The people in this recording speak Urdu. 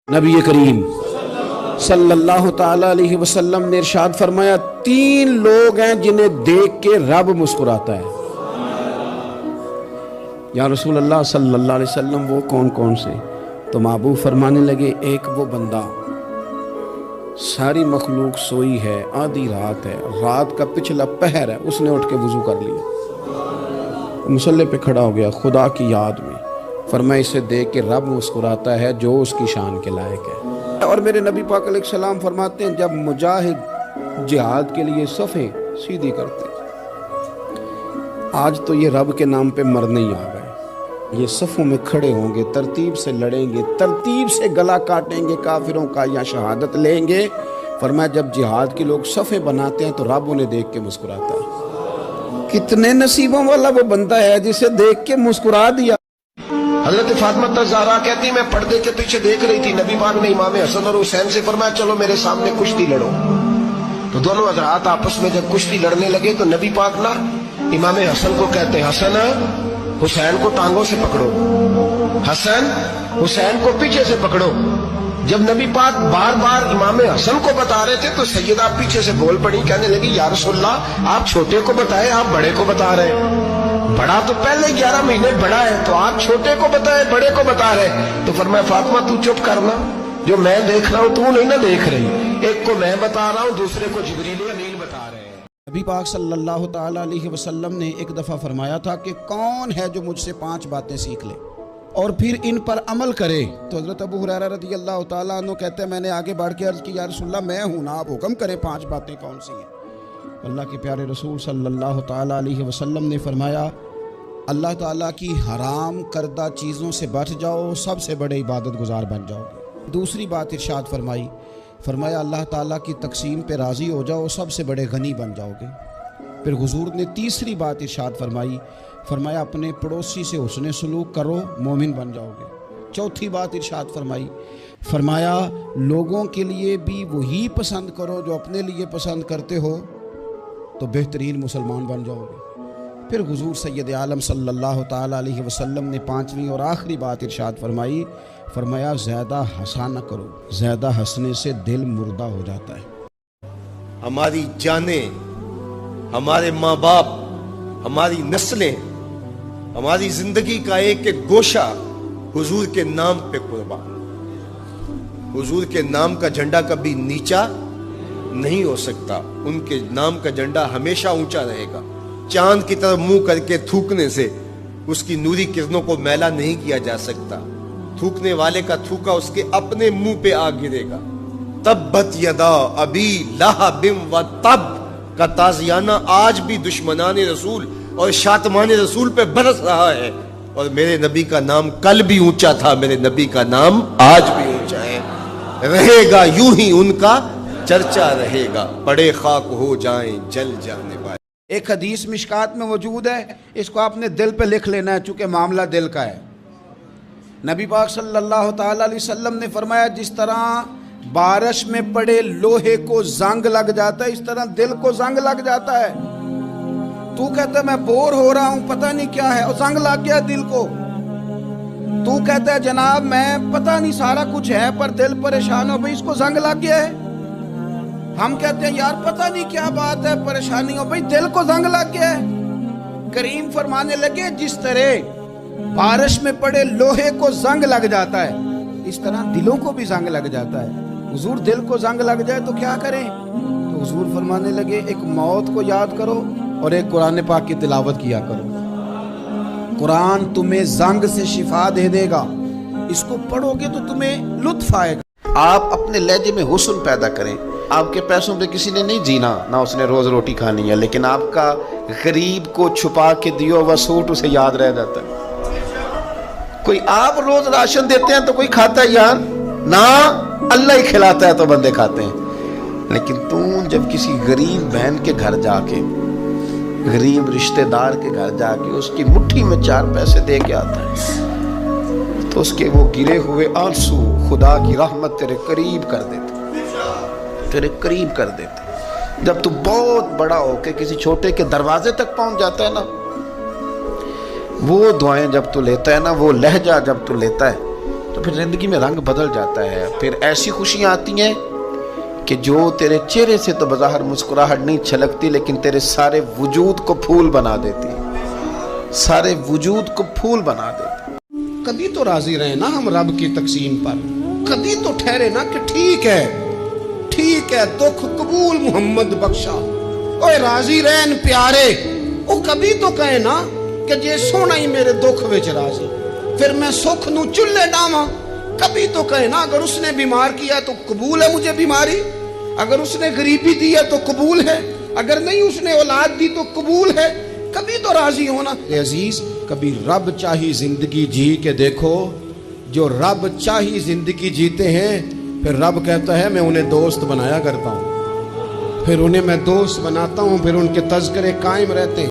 نبی کریم صلی اللہ تعالی علیہ وسلم نے ارشاد فرمایا، تین لوگ ہیں جنہیں دیکھ کے رب مسکراتا ہے۔ یا رسول اللہ صلی اللہ علیہ وسلم وہ کون کون سے؟ تو محبوب فرمانے لگے، ایک وہ بندہ ساری مخلوق سوئی ہے، آدھی رات ہے، رات کا پچھلا پہر ہے، اس نے اٹھ کے وضو کر لیا، مصلی پہ کھڑا ہو گیا خدا کی یاد میں، فرمایا اسے دیکھ کے رب مسکراتا ہے جو اس کی شان کے لائق ہے۔ اور میرے نبی پاک علیہ السلام فرماتے ہیں، جب مجاہد جہاد کے لیے صفیں سیدھی کرتے ہیں، آج تو یہ رب کے نام پہ مرنے ہی آ گئے، یہ صفوں میں کھڑے ہوں گے، ترتیب سے لڑیں گے، ترتیب سے گلا کاٹیں گے کافروں کا یا شہادت لیں گے۔ فرمایا جب جہاد کے لوگ صفیں بناتے ہیں تو رب انہیں دیکھ کے مسکراتا ہے۔ کتنے نصیبوں والا وہ بندہ ہے جسے دیکھ کے مسکرا دیا۔ حضرت فاطمہ زہرا کہتی میں پردے کے پیچھے دیکھ رہی تھی، نبی پاک نے امام حسن اور حسین سے فرمایا چلو میرے سامنے کشتی لڑو۔ تو دونوں حضرات آپس میں جب کشتی لڑنے لگے تو نبی پاک نا امام حسن کو کہتے ہیں، حسن حسین کو ٹانگوں سے پکڑو، حسن حسین کو پیچھے سے پکڑو۔ جب نبی پاک بار بار امام حسن کو بتا رہے تھے تو سیدہ پیچھے سے بول پڑی، کہنے لگی یا رسول اللہ آپ چھوٹے کو بتائے، آپ بڑے کو بتا رہے ہیں، بڑا تو پہلے 11 مہینے بڑا ہے، تو آپ چھوٹے کو بتائے بڑے کو بتا رہے۔ تو فرمایا فاطمہ تو چپ کرنا، جو میں دیکھ رہا ہوں تو نہیں نہ دیکھ رہی، ایک کو میں بتا رہا ہوں دوسرے کو جبریل امین بتا رہے ہیں۔ نبی پاک صلی اللہ تعالی علیہ وسلم نے ایک دفعہ فرمایا تھا کہ کون ہے جو مجھ سے 5 باتیں سیکھ لے اور پھر ان پر عمل کرے؟ تو حضرت ابو ہریرہ رضی اللہ تعالیٰ عنہ کہتے ہیں میں نے آگے بڑھ کے عرض کی یا رسول اللہ میں ہوں نا، آپ حکم کریں 5 باتیں کون سی ہیں؟ اللہ کے پیارے رسول صلی اللہ تعالی علیہ وسلم نے فرمایا اللہ تعالیٰ کی حرام کردہ چیزوں سے بچ جاؤ، سب سے بڑے عبادت گزار بن جاؤ گے۔ دوسری بات ارشاد فرمایا اللہ تعالیٰ کی تقسیم پہ راضی ہو جاؤ، سب سے بڑے غنی بن جاؤ گے۔ پھر حضور نے تیسری بات ارشاد فرمایا اپنے پڑوسی سے حسن سلوک کرو، مومن بن جاؤ گے۔ چوتھی بات ارشاد فرمایا لوگوں کے لیے بھی وہی پسند کرو جو اپنے لیے پسند کرتے ہو، تو بہترین مسلمان بن جاؤ گے۔ پھر حضور سید عالم صلی اللہ تعالیٰ علیہ وسلم نے 5ویں اور آخری بات ارشاد فرمایا زیادہ ہنسا نہ کرو، زیادہ ہنسنے سے دل مردہ ہو جاتا ہے۔ ہماری جانیں، ہمارے ماں باپ، ہماری نسلیں، ہماری زندگی کا ایک ایک گوشہ حضور کے نام پہ قربان۔ حضور کے نام کا جھنڈا کبھی نیچا نہیں ہو سکتا، ان کے نام کا جھنڈا ہمیشہ اونچا رہے گا۔ چاند کی طرف منہ کر کے تھوکنے سے اس کی نوری کرنوں کو میلا نہیں کیا جا سکتا، تھوکنے والے کا تھوکا اس کے اپنے منہ پہ آ گرے گا۔ تبت یدا ابی لہب و تب کا تازیانہ آج بھی دشمنان رسول اور شاتمان رسول پہ برس رہا ہے، اور میرے نبی کا نام کل بھی اونچا تھا، میرے نبی کا نام آج بھی اونچا ہے، رہے گا یوں ہی ان کا چرچا رہے گا، پڑے خاک ہو جائیں جل جانے والے۔ ایک حدیث مشکات میں موجود ہے، اس کو آپ نے دل پہ لکھ لینا ہے چونکہ معاملہ دل کا ہے۔ نبی پاک صلی اللہ تعالی علیہ وسلم نے فرمایا جس طرح بارش میں پڑے لوہے کو زنگ لگ جاتا ہے، اس طرح دل کو زنگ لگ جاتا ہے۔ تو کہتا ہے میں بور ہو رہا ہوں، پتہ نہیں کیا ہے، اور زنگ لگ گیا دل کو۔ تو کہتا ہے جناب میں پتہ نہیں سارا کچھ ہے پر دل پریشان ہو، بھئی اس کو زنگ لگ گیا ہے۔ ہم کہتے ہیں یار پتہ نہیں کیا بات ہے، پریشانی ہو، بھئی دل کو زنگ لگ گیا ہے۔ کریم فرمانے لگے جس طرح بارش میں پڑے لوہے کو زنگ لگ جاتا ہے، اس طرح دلوں کو بھی زنگ لگ جاتا ہے۔ حضور دل کو زنگ لگ جائے تو کیا کریں؟ تو حضور فرمانے لگے ایک موت کو یاد کرو اور ایک قرآن پاک کی تلاوت کیا کرو۔ قرآن تمہیں زنگ سے شفا دے دے گا، اس کو پڑھو گے تو تمہیں لطف آئے گا۔ آپ اپنے لہجے میں حسن پیدا کریں۔ آپ کے پیسوں پہ کسی نے نہیں جینا، نہ اس نے روز روٹی کھانی ہے، لیکن آپ کا غریب کو چھپا کے دیو وہ سوٹ اسے یاد رہ جاتا ہے۔ کوئی آپ روز راشن دیتے ہیں تو کوئی کھاتا ہے یار؟ نہ، اللہ ہی کھلاتا ہے تو بندے کھاتے ہیں۔ لیکن تم جب کسی غریب بہن کے گھر جا کے، غریب رشتہ دار کے گھر جا کے اس کی مٹھی میں 4 پیسے دے کے آتا ہے تو اس کے وہ گرے ہوئے آنسو خدا کی رحمت تیرے قریب کر دیتے، تیرے قریب کر دیتے۔ جب تو بہت بڑا ہو کے کسی چھوٹے کے دروازے تک پہنچ جاتا ہے نا، وہ دعائیں جب تو لیتا ہے نا، وہ لہجہ جب تو لیتا ہے تو پھر زندگی میں رنگ بدل جاتا ہے. پھر ایسی خوشیاں آتی ہیں کہ جو تیرے چہرے سے تو بظاہر مسکراہٹ نہیں چھلکتی لیکن تیرے سارے وجود کو پھول بنا دیتی, سارے وجود کو پھول بنا دیتی. کبھی تو راضی رہے نا ہم رب کی تقسیم پر, کبھی تو ٹھہرے نا کہ ٹھیک ہے دکھ قبول محمد بخشا, اوے راضی رہن پیارے, او کبھی تو کہے نا کہ جے سونا ہی میرے دکھ وچ راضی, پھر میں سکھ نو چلے ڈاواں. کبھی تو کہے نا اگر اس نے بیمار کیا تو قبول ہے مجھے بیماری, اگر اس نے غریبی دی ہے تو قبول ہے, اگر نہیں اس نے اولاد دی تو قبول ہے. کبھی تو راضی ہونا. عزیز کبھی رب چاہی زندگی جی کے دیکھو, جو رب چاہی زندگی جیتے ہیں پھر رب کہتا ہے میں انہیں دوست بنایا کرتا ہوں, پھر انہیں میں دوست بناتا ہوں, پھر ان کے تذکرے قائم رہتے ہیں.